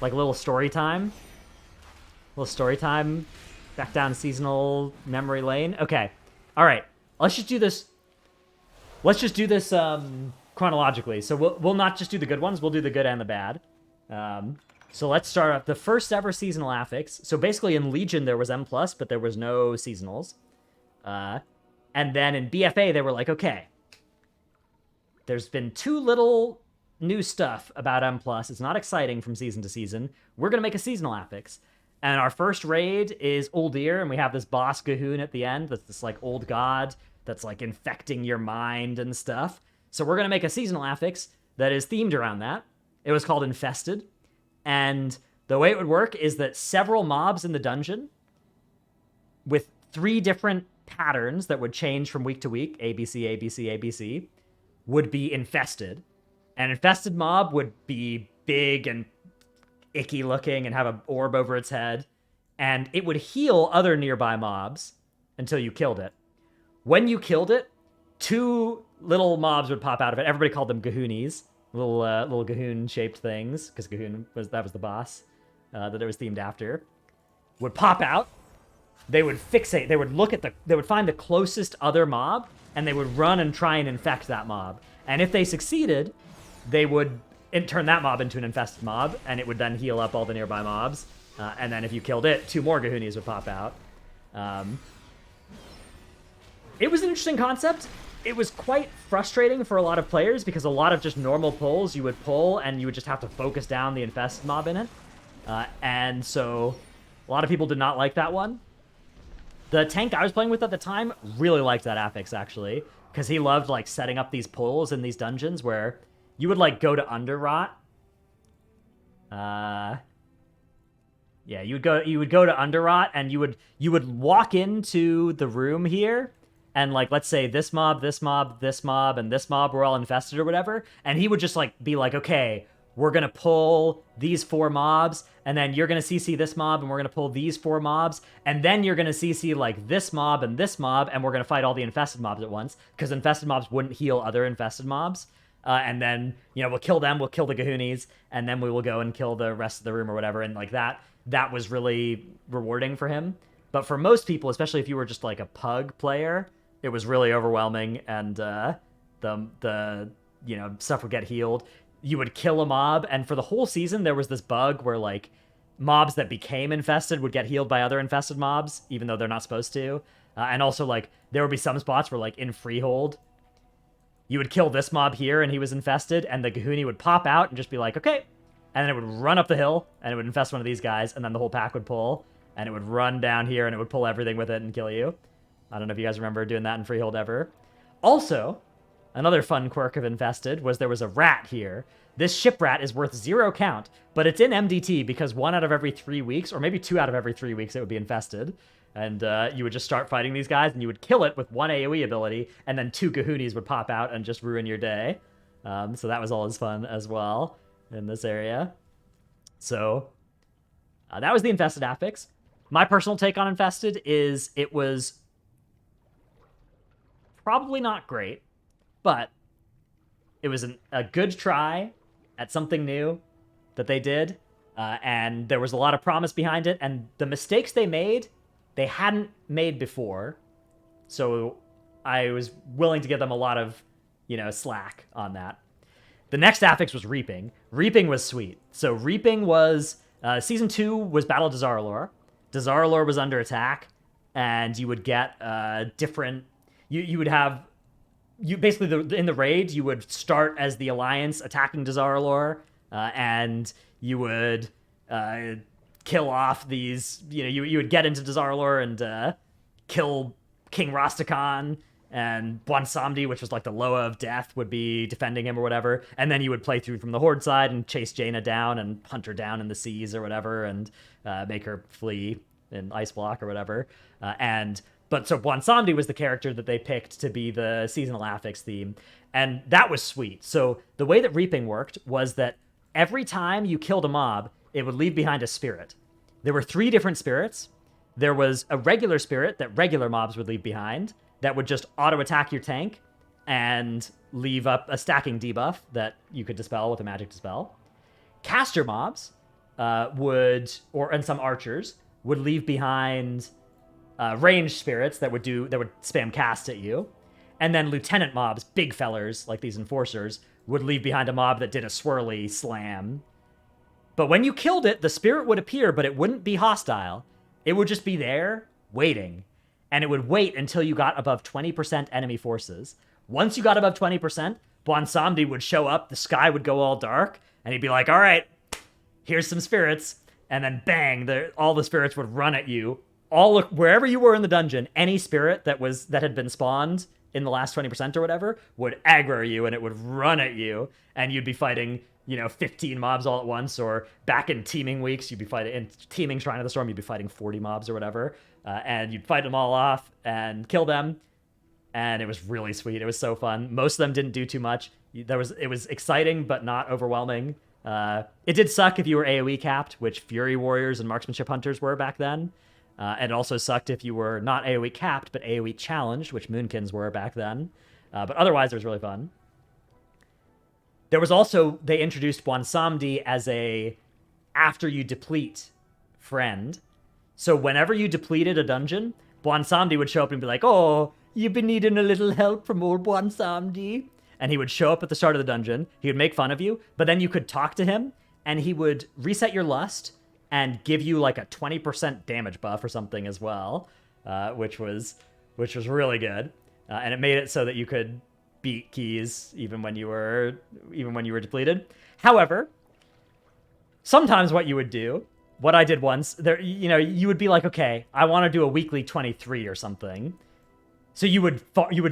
Like a little story time. Little story time. Back down seasonal memory lane. Okay. All right. Let's just do this. Let's just do this chronologically. So we'll not just do the good ones. We'll do the good and the bad. So let's start off the first ever seasonal affix. So basically in Legion there was M+, but there was no seasonals. And then in BFA they were like, okay, there's been too little new stuff about M+. It's not exciting from season to season. We're going to make a seasonal affix. And our first raid is Uldir, and we have this boss Gahoon at the end that's this like old god that's like infecting your mind and stuff. So we're going to make a seasonal affix that is themed around that. It was called Infested. And the way it would work is that several mobs in the dungeon with 3 different patterns that would change from week to week, ABC, ABC, ABC, would be infested. An infested mob would be big and icky looking and have an orb over its head, and it would heal other nearby mobs until you killed it. When you killed it, 2 little mobs would pop out of it. Everybody called them Gahoonies, little Gahoon-shaped things, because Gahoon was the boss that it was themed after. Would pop out. They would fixate. They would find the closest other mob, and they would run and try and infect that mob. And if they succeeded, they would turn that mob into an infested mob, and it would then heal up all the nearby mobs. And then if you killed it, 2 more Gahoonies would pop out. It was an interesting concept. It was quite frustrating for a lot of players because a lot of just normal pulls you would pull, and you would just have to focus down the infested mob in it. And so a lot of people did not like that one. The tank I was playing with at the time really liked that affix, actually, because he loved like setting up these pulls in these dungeons where you would like go to Underrot. Yeah, you would go to Underrot, and you would walk into the room here, and like let's say this mob, this mob, this mob, and this mob were all infested or whatever, and he would just like be like, okay, we're gonna pull these 4 mobs, and then you're gonna CC this mob, and we're gonna pull these 4 mobs, and then you're gonna CC like this mob, and we're gonna fight all the infested mobs at once, because infested mobs wouldn't heal other infested mobs. And then, we'll kill them, we'll kill the Gahoonies, and then we will go and kill the rest of the room or whatever, and like that was really rewarding for him. But for most people, especially if you were just like a pug player, it was really overwhelming, and the stuff would get healed. You would kill a mob, and for the whole season, there was this bug where, like, mobs that became infested would get healed by other infested mobs, even though they're not supposed to. And also, like, there would be some spots where, like, in Freehold, you would kill this mob here, and he was infested, and the Gahoonie would pop out and just be like, okay. And then it would run up the hill, and it would infest one of these guys, and then the whole pack would pull, and it would run down here, and it would pull everything with it and kill you. I don't know if you guys remember doing that in Freehold ever. Also, another fun quirk of Infested was there was a rat here. This ship rat is worth 0 count, but it's in MDT because 1 out of every 3 weeks, or maybe 2 out of every 3 weeks, it would be infested. And you would just start fighting these guys, and you would kill it with 1 AoE ability, and then 2 Gahoonies would pop out and just ruin your day. So that was always fun as well in this area. So that was the Infested affix. My personal take on Infested is it was probably not great, but it was a good try at something new that they did, and there was a lot of promise behind it, and the mistakes they made, they hadn't made before, so I was willing to give them a lot of, slack on that. The next affix was Reaping. Reaping was sweet. So Reaping was, Season 2 was Battle of Dazar'alor. Dazar'alor was under attack, and you would get different... You would have... basically, in the raid, you would start as the Alliance attacking Dazar'alor, and you would kill off these... You would get into Dazar'alor and kill King Rastakhan, and Bwansamdi, which was like the Loa of Death, would be defending him or whatever, and then you would play through from the Horde side and chase Jaina down and hunt her down in the seas or whatever, and make her flee in Ice Block or whatever. But so Bwansamdi was the character that they picked to be the seasonal affix theme, and that was sweet. So the way that Reaping worked was that every time you killed a mob, it would leave behind a spirit. There were 3 different spirits. There was a regular spirit that regular mobs would leave behind that would just auto-attack your tank and leave up a stacking debuff that you could dispel with a magic dispel. Caster mobs and some archers would leave behind ranged spirits that would spam cast at you, and then lieutenant mobs, big fellers like these enforcers, would leave behind a mob that did a swirly slam. But when you killed it, the spirit would appear, but it wouldn't be hostile. It would just be there, waiting. And it would wait until you got above 20% enemy forces. Once you got above 20%, Bwansamdi would show up, the sky would go all dark, and he'd be like, all right, here's some spirits. And then bang, all the spirits would run at you. Wherever you were in the dungeon, any spirit that had been spawned in the last 20% or whatever would aggro you, and it would run at you, and you'd be fighting 15 mobs all at once. Or back in teaming weeks, you'd be fighting in teaming Shrine of the Storm, you'd be fighting 40 mobs or whatever, and you'd fight them all off and kill them, and it was really sweet. It was so fun. Most of them didn't do too much. It was exciting but not overwhelming. It did suck if you were AoE capped, which Fury Warriors and Marksmanship Hunters were back then. And it also sucked if you were not AoE capped, but AoE challenged, which Moonkins were back then. But otherwise, it was really fun. There was also, they introduced Bwansamdi as a after you deplete friend. So whenever you depleted a dungeon, Bwansamdi would show up and be like, oh, you've been needing a little help from old Bwansamdi. And he would show up at the start of the dungeon. He would make fun of you, but then you could talk to him, and he would reset your lust and give you like a 20% damage buff or something as well, which was really good. And it made it so that you could beat keys even when you were depleted. However, sometimes what you would do, what I did once, you would be like, okay, I want to do a weekly 23 or something. So you would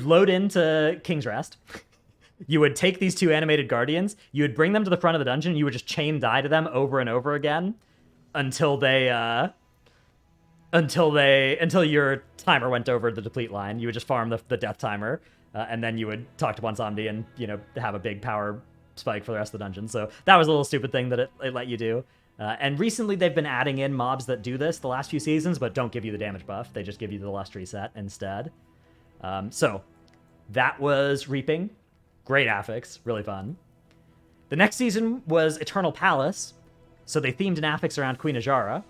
load into King's Rest. You would take these two animated guardians, you would bring them to the front of the dungeon, you would just chain die to them over and over again until your timer went over the deplete line. You would just farm the death timer, and then you would talk to Bwansamdi and have a big power spike for the rest of the dungeon. So that was a little stupid thing that it let you do. And recently they've been adding in mobs that do this the last few seasons, but don't give you the damage buff. They just give you the lust reset instead. So that was Reaping. Great affix, really fun. The next season was Eternal Palace, so they themed an affix around Queen Ajara,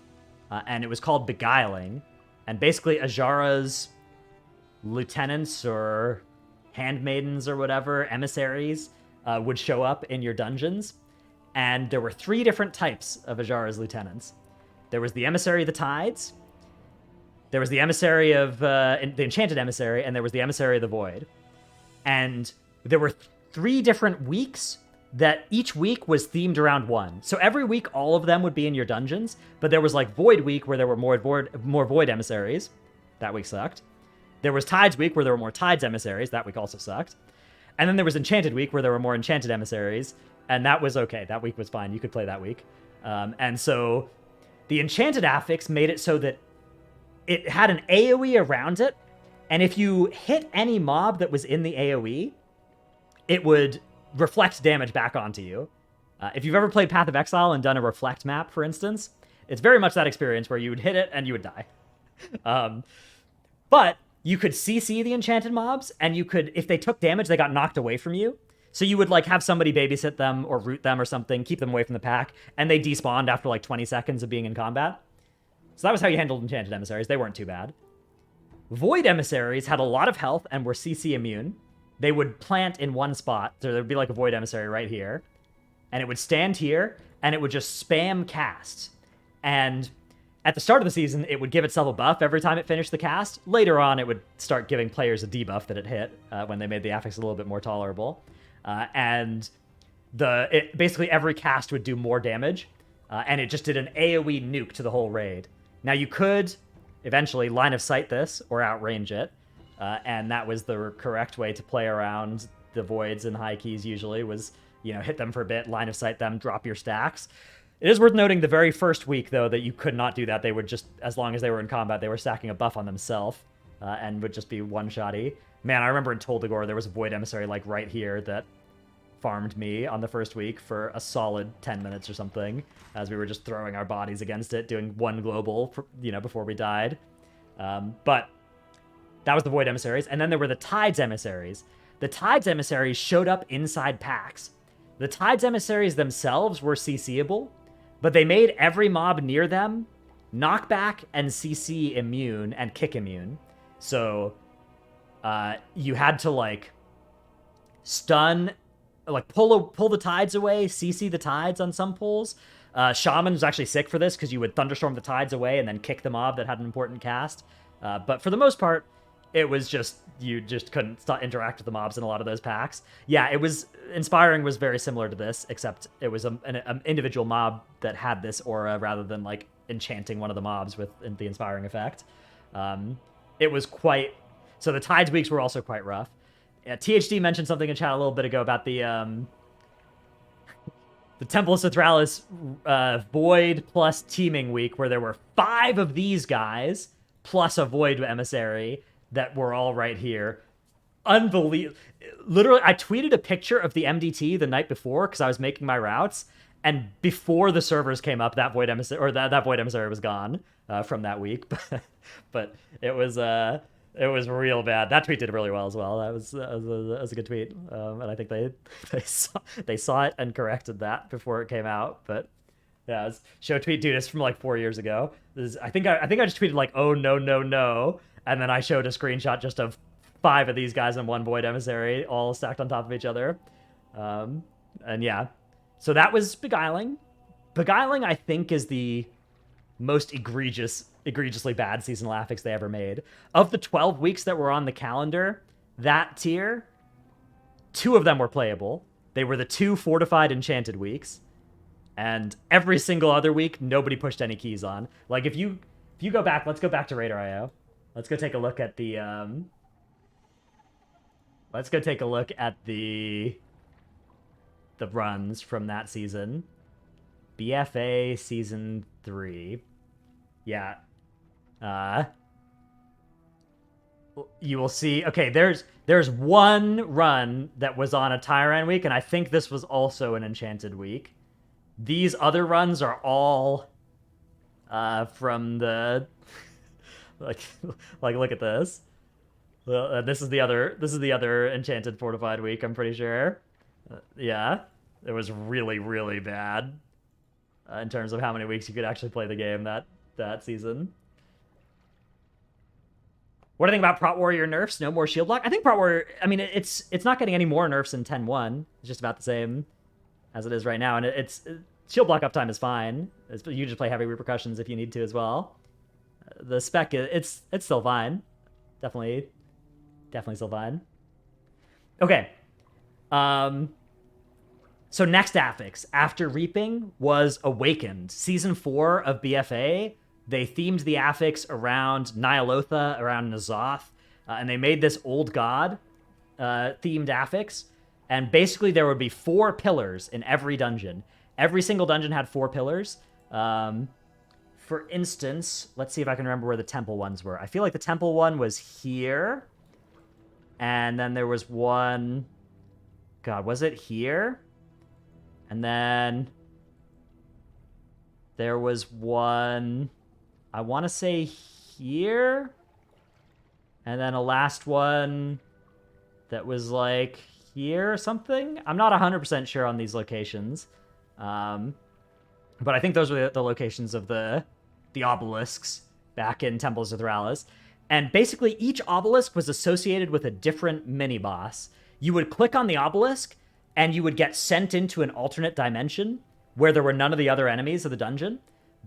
and it was called Beguiling. And basically Ajara's lieutenants or handmaidens or whatever, emissaries, would show up in your dungeons. And there were 3 different types of Ajara's lieutenants. There was the Emissary of the Tides, there was the Emissary of the Enchanted Emissary, and there was the Emissary of the Void. And there were 3 different weeks that each week was themed around one. So every week, all of them would be in your dungeons, but there was like Void Week where there were more Void emissaries. That week sucked. There was Tides Week where there were more Tides emissaries. That week also sucked. And then there was Enchanted Week where there were more Enchanted emissaries, and that was okay. That week was fine. You could play that week. And so the Enchanted affix made it so that it had an AoE around it, and if you hit any mob that was in the AoE, it would reflect damage back onto you. If you've ever played Path of Exile and done a reflect map, for instance, it's very much that experience where you would hit it and you would die. But you could CC the enchanted mobs, and you could, if they took damage, they got knocked away from you. So you would like have somebody babysit them or root them or something, keep them away from the pack, and they despawned after like 20 seconds of being in combat. So that was how you handled enchanted emissaries. They weren't too bad. Void emissaries had a lot of health and were CC immune. They would plant in one spot. So there'd be like a void emissary right here. And it would stand here, and it would just spam cast. And at the start of the season, it would give itself a buff every time it finished the cast. Later on, it would start giving players a debuff that it hit when they made the affix a little bit more tolerable. And basically every cast would do more damage. And it just did an AoE nuke to the whole raid. Now you could eventually line of sight this or outrange it. And that was the correct way to play around the voids and high keys usually was, hit them for a bit, line of sight them, drop your stacks. It is worth noting the very first week, though, that you could not do that. They would just, as long as they were in combat, they were stacking a buff on themselves and would just be one-shotty. Man, I remember in Toldagor, there was a void emissary like right here that farmed me on the first week for a solid 10 minutes or something as we were just throwing our bodies against it, doing one global, before we died. But that was the void emissaries. And then there were the Tides emissaries. The Tides emissaries showed up inside packs. The Tides emissaries themselves were CCable, But they made every mob near them knockback and CC immune and kick immune. So you had to like stun, like pull the tides away, CC the tides on some pulls. Shaman was actually sick for this because you would thunderstorm the tides away and then kick the mob that had an important cast. But for the most part, it was just, you just couldn't interact with the mobs in a lot of those packs. Yeah, it was, Inspiring was very similar to this, except it was an individual mob that had this aura rather than like enchanting one of the mobs with the Inspiring effect. It was quite, so the Tides weeks were also quite rough. THD mentioned something in chat a little bit ago about the Temple of Citralis Void plus Teaming week, where there were 5 of these guys plus a Void Emissary that were all right here. Unbelievable. Literally, I tweeted a picture of the MDT the night before because I was making my routes, and before the servers came up, that Void Emissary, or that Void Emissary was gone from that week. But it was real bad. That tweet did really well as well. That was a good tweet, and I think they saw it and corrected that before it came out. But yeah, it was show tweet, dude. It's from like 4 years ago. I think I just tweeted like, oh no no no, and then I showed a screenshot just of 5 of these guys and 1 Void Emissary all stacked on top of each other. And yeah, so that was Beguiling. Beguiling, I think, is the most egregiously bad seasonal affix they ever made. Of the 12 weeks that were on the calendar, that tier, 2 of them were playable. They were the 2 fortified enchanted weeks, and every single other week, nobody pushed any keys on. Like, if you go back, let's go back to Raider.io. Let's go take a look at the, the runs from that season. BFA Season 3. Yeah. You will see. Okay, there's one run that was on a Tyran week, and I think this was also an enchanted week. These other runs are all from the like look at this. This is the other enchanted fortified week, I'm pretty sure. Yeah, it was really really bad in terms of how many weeks you could actually play the game that season. What do you think about Prot Warrior nerfs? No more shield block? I think Prot Warrior, I mean, it's not getting any more nerfs in 10.1. It's just about the same as it is right now. And it's shield block uptime is fine. You just play heavy repercussions if you need to as well. The spec, it's still fine. Definitely still fine. Okay. So next affix after Reaping was Awakened. Season 4 of BFA. They themed the affix around Nyalotha, around N'Zoth, and they made this old god themed affix. And basically there would be 4 pillars in every dungeon. Every single dungeon had 4 pillars. For instance, let's see if I can remember where the temple ones were. I feel like the temple one was here. And then there was one... God, was it here? And then there was one... I want to say here. And then a last one that was like here or something. I'm not 100% sure on these locations. But I think those were the locations of the obelisks back in Temples of Thralis. And basically each obelisk was associated with a different mini-boss. You would click on the obelisk and you would get sent into an alternate dimension where there were none of the other enemies of the dungeon.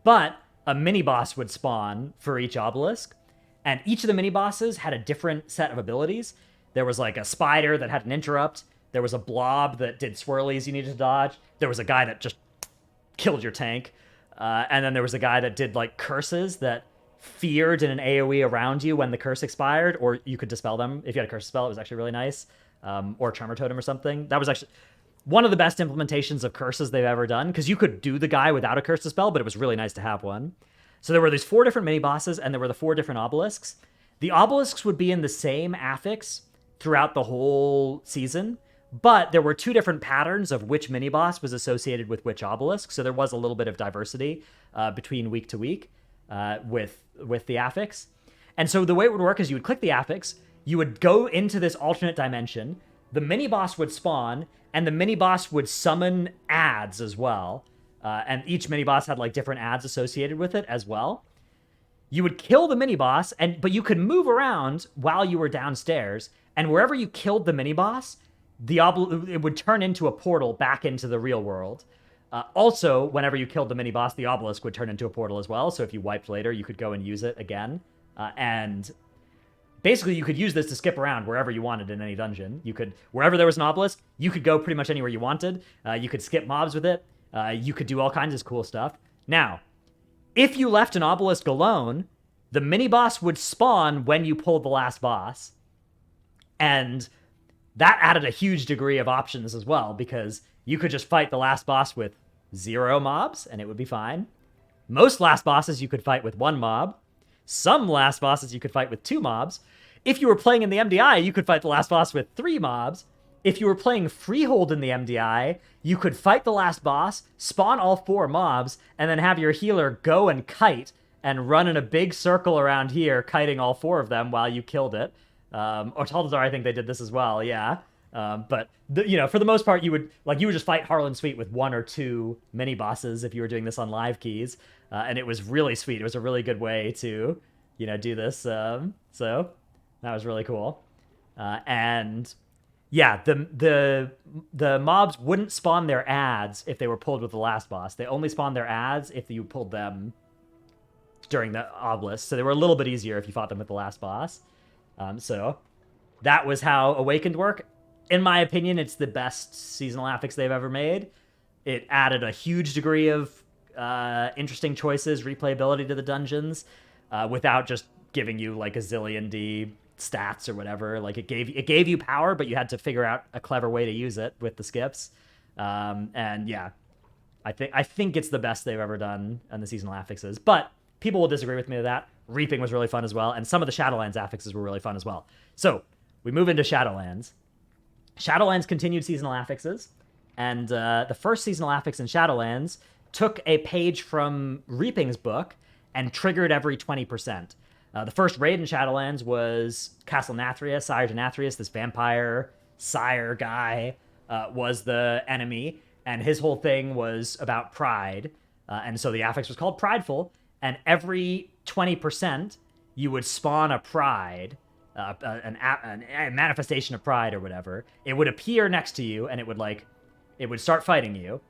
But a mini-boss would spawn for each obelisk, and each of the mini-bosses had a different set of abilities. There was like a spider that had an interrupt. There was a blob that did swirlies you needed to dodge. There was a guy that just killed your tank. And then there was a guy that did like curses that feared in an AoE around you when the curse expired, or you could dispel them. If you had a curse spell, it was actually really nice. Or Tremor Totem or something. That was actually one of the best implementations of curses they've ever done, because you could do the guy without a curse to spell, but it was really nice to have one. So there were these 4 different mini-bosses, and there were the 4 different obelisks. The obelisks would be in the same affix throughout the whole season, but there were 2 different patterns of which mini-boss was associated with which obelisk, so there was a little bit of diversity between week to week with the affix. And so the way it would work is you would click the affix, you would go into this alternate dimension, the mini-boss would spawn, and the mini-boss would summon ads as well. and each mini boss had like different ads associated with it as well. You would kill the mini boss, but you could move around while you were downstairs, and wherever you killed the mini boss, it would turn into a portal back into the real world. Also, whenever you killed the mini boss, the obelisk would turn into a portal as well. So if you wiped later, you could go and use it again. And basically, you could use this to skip around wherever you wanted in any dungeon. You could, wherever there was an obelisk, you could go pretty much anywhere you wanted. You could skip mobs with it. You could do all kinds of cool stuff. Now, if you left an obelisk alone, the mini boss would spawn when you pulled the last boss. And that added a huge degree of options as well, because you could just fight the last boss with 0 mobs, and it would be fine. Most last bosses you could fight with 1 mob. Some last bosses you could fight with 2 mobs. If you were playing in the MDI, you could fight the last boss with 3 mobs. If you were playing Freehold in the MDI, you could fight the last boss, spawn all 4 mobs, and then have your healer go and kite and run in a big circle around here, kiting all 4 of them while you killed it. Or Taldazar, I think they did this as well, yeah. But for the most part, you would just fight Harlan Sweet with 1 or 2 mini bosses if you were doing this on live keys, and it was really sweet. It was a really good way to do this. So that was really cool. And yeah, the mobs wouldn't spawn their ads if they were pulled with the last boss. They only spawned their ads if you pulled them during the obelisk. So they were a little bit easier if you fought them with the last boss. So that was how Awakened worked. In my opinion, it's the best seasonal affix they've ever made. It added a huge degree of interesting choices, replayability to the dungeons, without just giving you like a zillion D stats or whatever. Like it gave you power, but you had to figure out a clever way to use it with the skips. And yeah, I think it's the best they've ever done on the seasonal affixes. But people will disagree with me with that. Reaping was really fun as well, and some of the Shadowlands affixes were really fun as well. So we move into Shadowlands. Shadowlands continued seasonal affixes, and the first seasonal affix in Shadowlands took a page from Reaping's book and triggered every 20%. The first raid in Shadowlands was Castle Nathria. Sire Denathrius, this vampire sire guy, was the enemy, and his whole thing was about pride. And so the affix was called Prideful, and every 20% you would spawn a pride, a manifestation of pride or whatever. It would appear next to you, and it would start fighting you.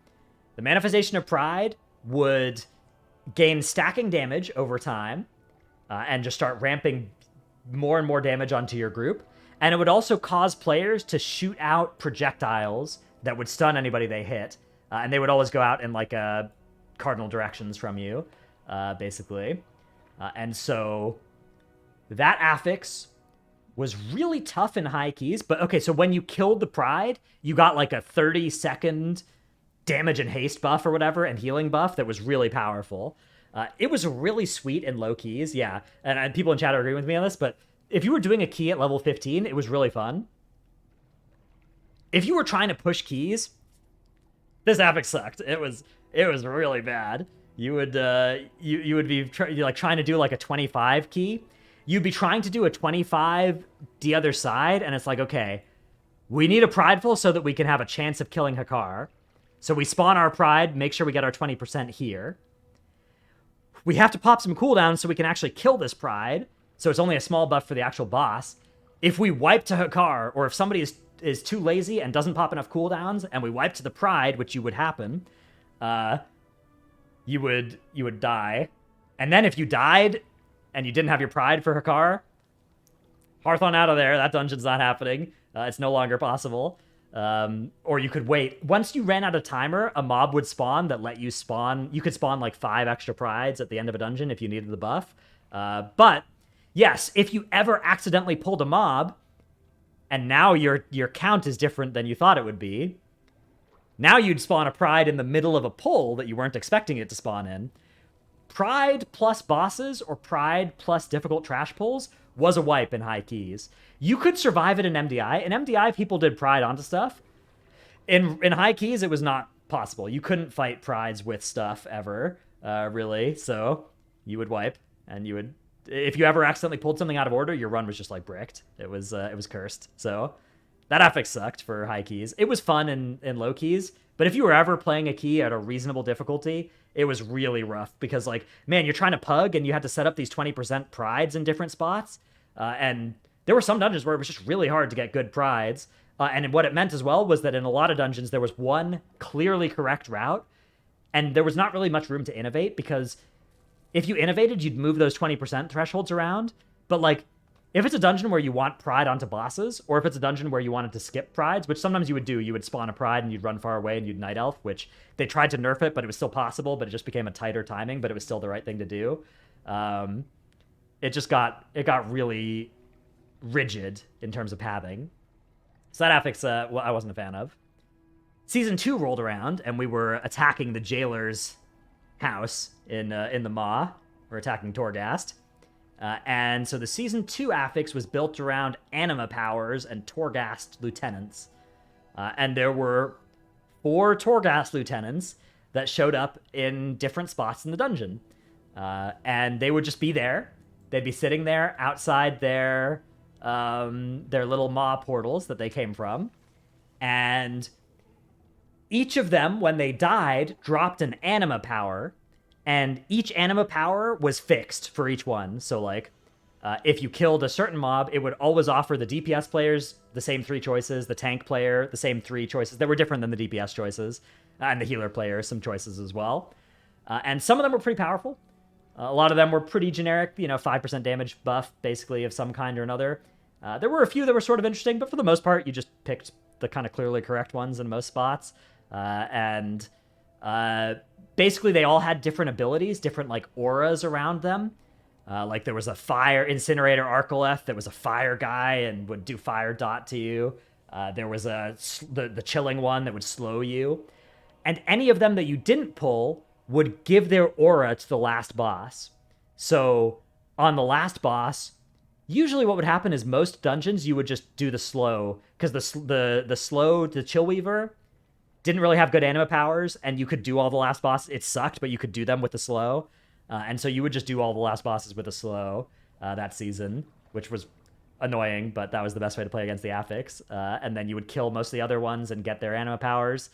The manifestation of pride would gain stacking damage over time, and just start ramping more and more damage onto your group. And it would also cause players to shoot out projectiles that would stun anybody they hit, and they would always go out in like cardinal directions from you, basically. And so that affix was really tough in high keys. But okay, so when you killed the pride, you got like a 30-second damage and haste buff or whatever, and healing buff that was really powerful. It was really sweet in low keys, yeah. And people in chat are agreeing with me on this, but if you were doing a key at level 15, it was really fun. If you were trying to push keys, this affix sucked. It was really bad. You would you would be trying to do like a 25 key. You'd be trying to do a 25 the other side, and it's like, okay, we need a prideful so that we can have a chance of killing Hakar. So we spawn our pride, make sure we get our 20% here. We have to pop some cooldowns so we can actually kill this pride. So it's only a small buff for the actual boss. If we wipe to Hakar, or if somebody is too lazy and doesn't pop enough cooldowns, and we wipe to the pride, which would happen, you would die. And then if you died and you didn't have your pride for Hakar, Hearthon out of there. That dungeon's not happening. It's no longer possible. Or you could wait. Once you ran out of timer, a mob would spawn that let you spawn. You could spawn like 5 extra prides at the end of a dungeon if you needed the buff. But yes, if you ever accidentally pulled a mob, and now your count is different than you thought it would be, now you'd spawn a pride in the middle of a pull that you weren't expecting it to spawn in. Pride plus bosses or pride plus difficult trash pulls was a wipe in high keys. You could survive it in MDI. In MDI, people did pride onto stuff. In high keys, it was not possible. You couldn't fight prides with stuff ever, really. So you would wipe, and you would, if you ever accidentally pulled something out of order, your run was just like bricked. It was cursed. So that affix sucked for high keys. It was fun in low keys, But if you were ever playing a key at a reasonable difficulty, it was really rough because, like, man, you're trying to pug and you had to set up these 20% prides in different spots. And there were some dungeons where it was just really hard to get good prides. And what it meant as well was that in a lot of dungeons, there was one clearly correct route, and there was not really much room to innovate because if you innovated, you'd move those 20% thresholds around. But, like, if it's a dungeon where you want pride onto bosses, or if it's a dungeon where you wanted to skip prides, which sometimes you would do, you would spawn a pride and you'd run far away and you'd night elf, which they tried to nerf it, but it was still possible, but it just became a tighter timing, but it was still the right thing to do. It got really rigid in terms of pathing. So that affix, well, I wasn't a fan of. Season 2 rolled around, and we were attacking the jailer's house in the Maw. We're attacking Torghast. And so the Season 2 affix was built around anima powers and Torghast lieutenants. And there were 4 Torghast lieutenants that showed up in different spots in the dungeon. And they would just be there. They'd be sitting there outside their little Maw portals that they came from. And each of them, when they died, dropped an anima power. And each anima power was fixed for each one. So, like, if you killed a certain mob, it would always offer the DPS players the same 3 choices, the tank player the same 3 choices. They were different than the DPS choices, and the healer player some choices as well. And some of them were pretty powerful. A lot of them were pretty generic, 5% damage buff, basically, of some kind or another. There were a few that were sort of interesting, but for the most part, you just picked the kind of clearly correct ones in most spots. Basically, they all had different abilities, different, like, auras around them. Like, there was a fire incinerator Arcoleth that was a fire guy and would do fire dot to you. There was the chilling one that would slow you. And any of them that you didn't pull would give their aura to the last boss. So, on the last boss, usually what would happen is most dungeons, you would just do the slow. Because the slow, the Chill Weaver, didn't really have good anima powers, and you could do all the last bosses. It sucked, but you could do them with the slow. And so you would just do all the last bosses with a slow that season, which was annoying, but that was the best way to play against the affix. And then you would kill most of the other ones and get their anima powers.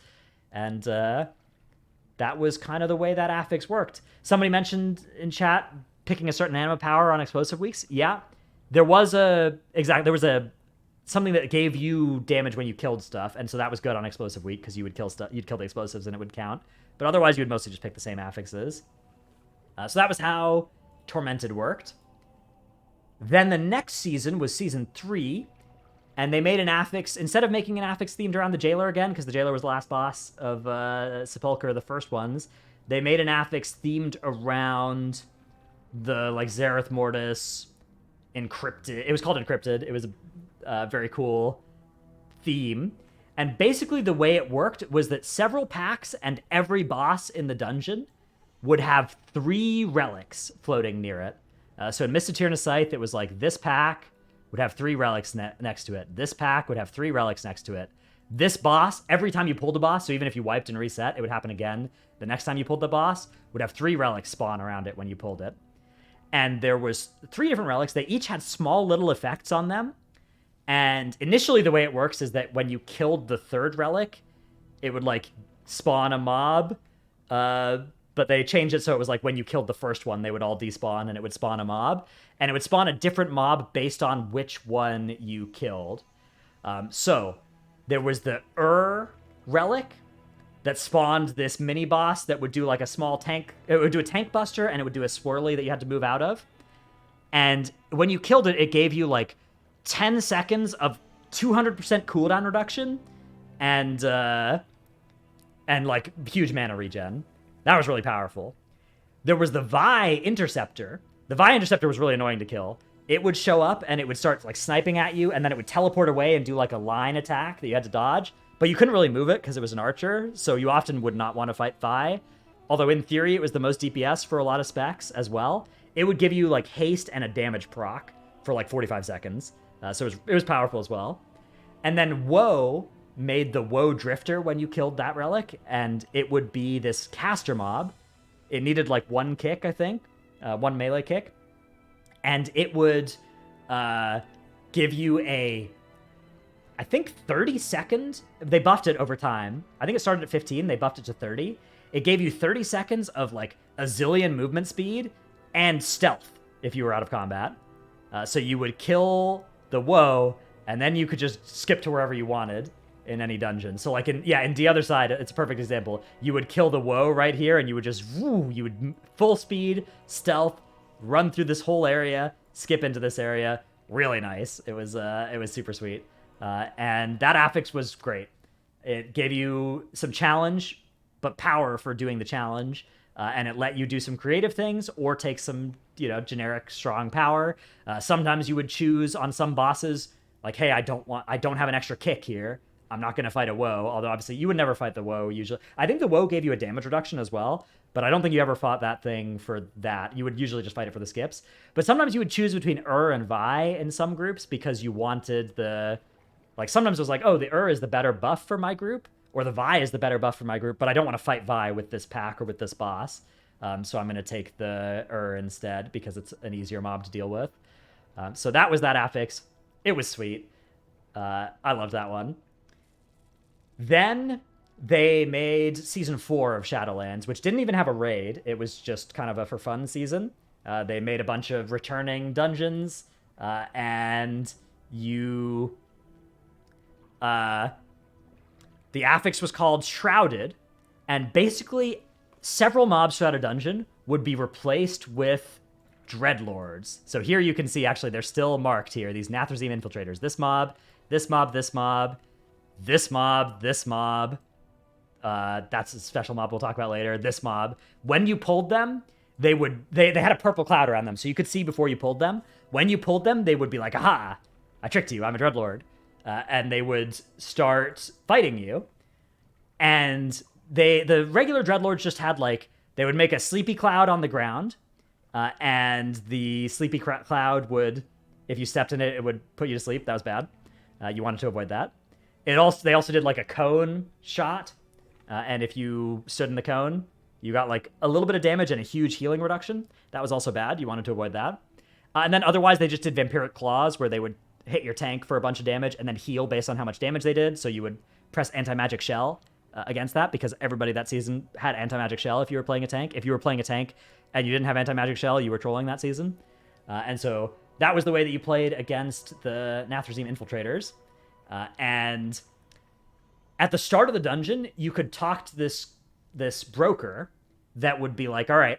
And that was kind of the way that affix worked. Somebody mentioned in chat picking a certain anima power on explosive weeks. Yeah, there was something that gave you damage when you killed stuff, and so that was good on explosive week because you would kill stuff, you'd kill the explosives and it would count. But otherwise, you would mostly just pick the same affixes. So that was how Tormented worked. Then the next season was season 3, and they made an affix instead of making an affix themed around the jailer again, because the jailer was the last boss of Sepulchre, the first ones. They made an affix themed around the like Zereth Mortis encrypted. It was called encrypted. It was a very cool theme. And basically the way it worked was that several packs and every boss in the dungeon would have 3 relics floating near it. So in Mystotyrna Scythe, it was like this pack would have 3 relics next to it. This pack would have 3 relics next to it. This boss, every time you pulled a boss, so even if you wiped and reset, it would happen again. The next time you pulled the boss, would have 3 relics spawn around it when you pulled it. And there was 3 different relics. They each had small little effects on them. And initially the way it works is that when you killed the 3rd relic, it would like spawn a mob. But they changed it so it was like when you killed the first one, they would all despawn and it would spawn a mob. And it would spawn a different mob based on which one you killed. So there was the relic that spawned this mini boss that would do like a small tank. It would do a tank buster and it would do a swirly that you had to move out of. And when you killed it, it gave you like 10 seconds of 200% cooldown reduction and like huge mana regen. That was really powerful. There was the Vi Interceptor. The Vi Interceptor was really annoying to kill. It would show up and it would start like sniping at you, and then it would teleport away and do like a line attack that you had to dodge. But you couldn't really move it because it was an archer, so you often would not want to fight Vi. Although in theory, it was the most DPS for a lot of specs as well. It would give you like haste and a damage proc for like 45 seconds. So it was powerful as well. And then Woe made the Woe Drifter when you killed that relic, and it would be this caster mob. It needed like 1 kick, I think. 1 melee kick. And it would give you a I think 30 seconds. They buffed it over time. I think it started at 15. They buffed it to 30. It gave you 30 seconds of like a zillion movement speed and stealth if you were out of combat. So you would kill the woe, and then you could just skip to wherever you wanted in any dungeon. So like in the other side, it's a perfect example. You would kill the woe right here, and you would just you would full speed stealth, run through this whole area, skip into this area. Really nice. It was super sweet. And that affix was great. It gave you some challenge, but power for doing the challenge. And it let you do some creative things or take some, generic strong power. Sometimes you would choose on some bosses, like, hey, I don't have an extra kick here. I'm not going to fight a woe. Although obviously you would never fight the woe usually. I think the woe gave you a damage reduction as well, but I don't think you ever fought that thing for that. You would usually just fight it for the skips. But sometimes you would choose between and Vi in some groups because you wanted sometimes it was like, oh, the is the better buff for my group, or the Vi is the better buff for my group, but I don't want to fight Vi with this pack or with this boss. So I'm going to take the instead because it's an easier mob to deal with. So that was that affix. It was sweet. I loved that one. Then they made Season 4 of Shadowlands, which didn't even have a raid. It was just kind of a for fun season. They made a bunch of returning dungeons, and you... the affix was called Shrouded, and basically several mobs throughout a dungeon would be replaced with Dreadlords. So here you can see, actually, they're still marked here, these Nathrezim infiltrators. This mob, this mob, this mob, this mob, this mob. That's a special mob we'll talk about later. This mob. When you pulled them, they had a purple cloud around them, so you could see before you pulled them. When you pulled them, they would be like, aha, I tricked you, I'm a Dreadlord. And they would start fighting you. And the regular Dreadlords just had they would make a sleepy cloud on the ground, and the sleepy cloud would, if you stepped in it, it would put you to sleep. That was bad. You wanted to avoid that. They also did a cone shot, and if you stood in the cone, you got a little bit of damage and a huge healing reduction. That was also bad. You wanted to avoid that. And then otherwise, they just did Vampiric Claws, where they would hit your tank for a bunch of damage and then heal based on how much damage they did. So you would press Anti-Magic Shell against that, because everybody that season had Anti-Magic Shell if you were playing a tank. If you were playing a tank and you didn't have Anti-Magic Shell, you were trolling that season. And so that was the way that you played against the Nathrezim infiltrators. And at the start of the dungeon, you could talk to this broker that would be like, all right,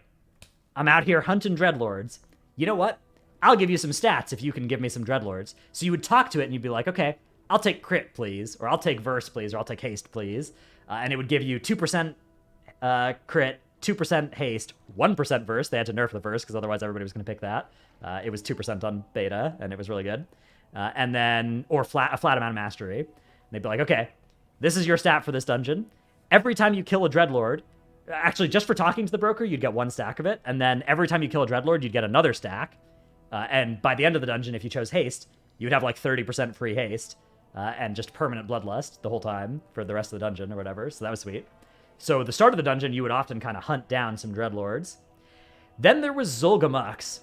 I'm out here hunting Dreadlords. You know what? I'll give you some stats if you can give me some Dreadlords. So you would talk to it and you'd be like, okay, I'll take crit, please, or I'll take verse, please, or I'll take haste, please. And it would give you 2% crit, 2% haste, 1% verse. They had to nerf the verse because otherwise everybody was going to pick that. It was 2% on beta, and it was really good. And then, or a flat amount of mastery. And they'd be like, okay, this is your stat for this dungeon. Every time you kill a Dreadlord, actually, just for talking to the broker, you'd get 1 stack of it. And then every time you kill a Dreadlord, you'd get another stack. And by the end of the dungeon, if you chose haste, you'd have 30% free haste and just permanent bloodlust the whole time for the rest of the dungeon or whatever. So that was sweet. So the start of the dungeon, you would often kind of hunt down some Dreadlords. Then there was Zul'Gurmux.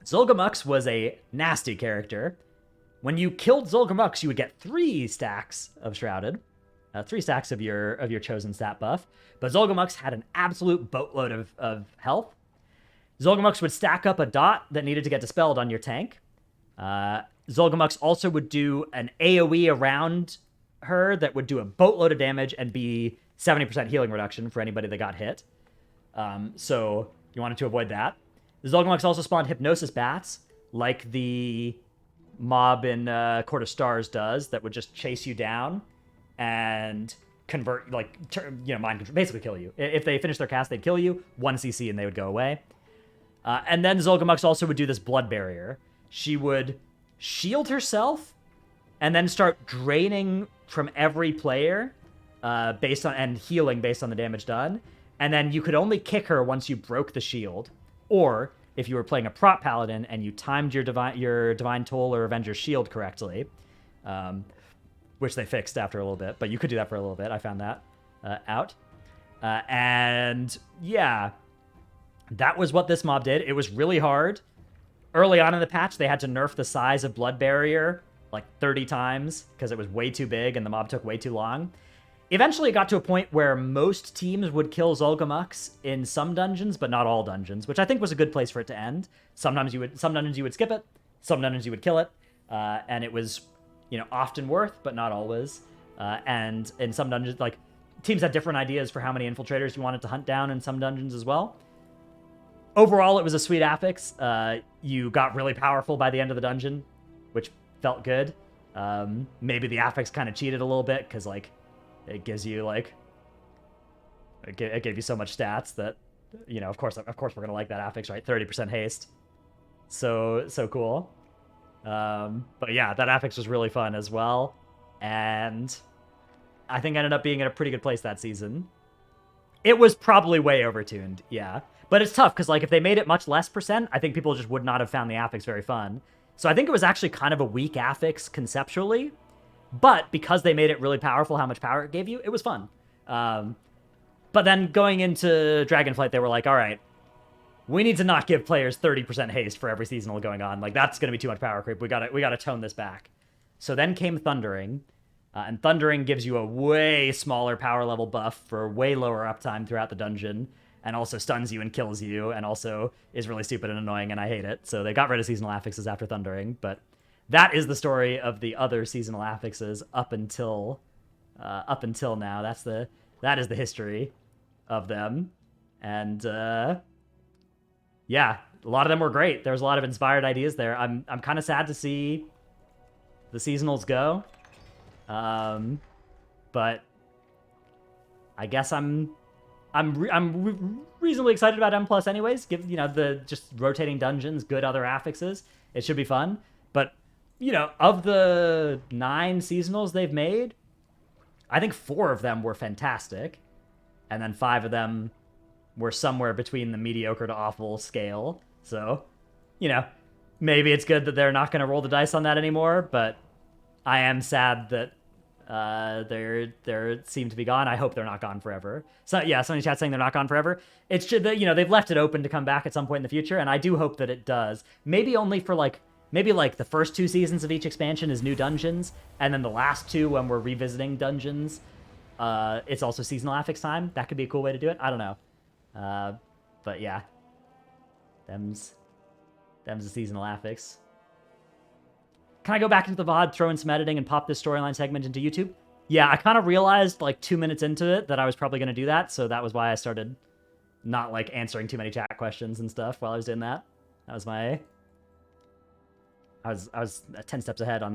Zul'Gurmux was a nasty character. When you killed Zul'Gurmux, you would get 3 stacks of Shrouded, 3 stacks of your chosen stat buff. But Zul'Gurmux had an absolute boatload of health. Zul'Gurmux would stack up a dot that needed to get dispelled on your tank. Zul'Gurmux also would do an AoE around her that would do a boatload of damage and be 70% healing reduction for anybody that got hit. So you wanted to avoid that. Zul'Gurmux also spawned Hypnosis Bats, like the mob in Court of Stars does, that would just chase you down and convert, mind control, basically kill you. If they finish their cast, they'd kill you, 1 CC, and they would go away. And then Zul'Gurmux also would do this blood barrier. She would shield herself and then start draining from every player and healing based on the damage done. And then you could only kick her once you broke the shield. Or if you were playing a prop paladin and you timed your divine toll or Avenger's shield correctly, which they fixed after a little bit, but you could do that for a little bit. I found that out. And yeah, that was what this mob did. It was really hard. Early on in the patch, they had to nerf the size of Blood Barrier like 30 times because it was way too big and the mob took way too long. Eventually, it got to a point where most teams would kill Zolgamux in some dungeons, but not all dungeons, which I think was a good place for it to end. Some dungeons you would skip it, some dungeons you would kill it, and it was, often worth, but not always. And in some dungeons, like teams had different ideas for how many infiltrators you wanted to hunt down in some dungeons as well. Overall, it was a sweet affix. You got really powerful by the end of the dungeon, which felt good. Maybe the affix kind of cheated a little bit because like. It gives you like, it gave you so much stats that, of course we're gonna like that affix, right? 30% haste, so cool. But yeah, that affix was really fun as well, and I think I ended up being in a pretty good place that season. It was probably way overtuned, yeah, but it's tough because like if they made it much less percent, I think people just would not have found the affix very fun. So I think it was actually kind of a weak affix conceptually. But because they made it really powerful, how much power it gave you, it was fun. But then going into Dragonflight, they were like, all right, we need to not give players 30% haste for every seasonal going on. Like, that's going to be too much power creep. We gotta tone this back. So then came Thundering. And Thundering gives you a way smaller power level buff for way lower uptime throughout the dungeon. And also stuns you and kills you. And also is really stupid and annoying, and I hate it. So they got rid of seasonal affixes after Thundering. But that is the story of the other seasonal affixes up until now. That is the history of them, and yeah, a lot of them were great. There was a lot of inspired ideas there. I'm kind of sad to see the seasonals go, but I guess I'm reasonably excited about M+ anyways. Give the just rotating dungeons, good other affixes. It should be fun, but. Of the 9 seasonals they've made, I think 4 of them were fantastic. And then 5 of them were somewhere between the mediocre to awful scale. So, maybe it's good that they're not going to roll the dice on that anymore, but I am sad that they seem to be gone. I hope they're not gone forever. So, yeah, somebody in chat saying they're not gone forever. It's just that, they've left it open to come back at some point in the future, and I do hope that it does. Maybe only for, maybe the first 2 seasons of each expansion is new dungeons, and then the last 2 when we're revisiting dungeons, it's also seasonal affix time. That could be a cool way to do it. I don't know. But yeah. Them's a seasonal affix. Can I go back into the VOD, throw in some editing, and pop this storyline segment into YouTube? Yeah, I kind of realized 2 minutes into it that I was probably going to do that, so that was why I started not answering too many chat questions and stuff while I was doing that. That was my... I was 10 steps ahead on that one.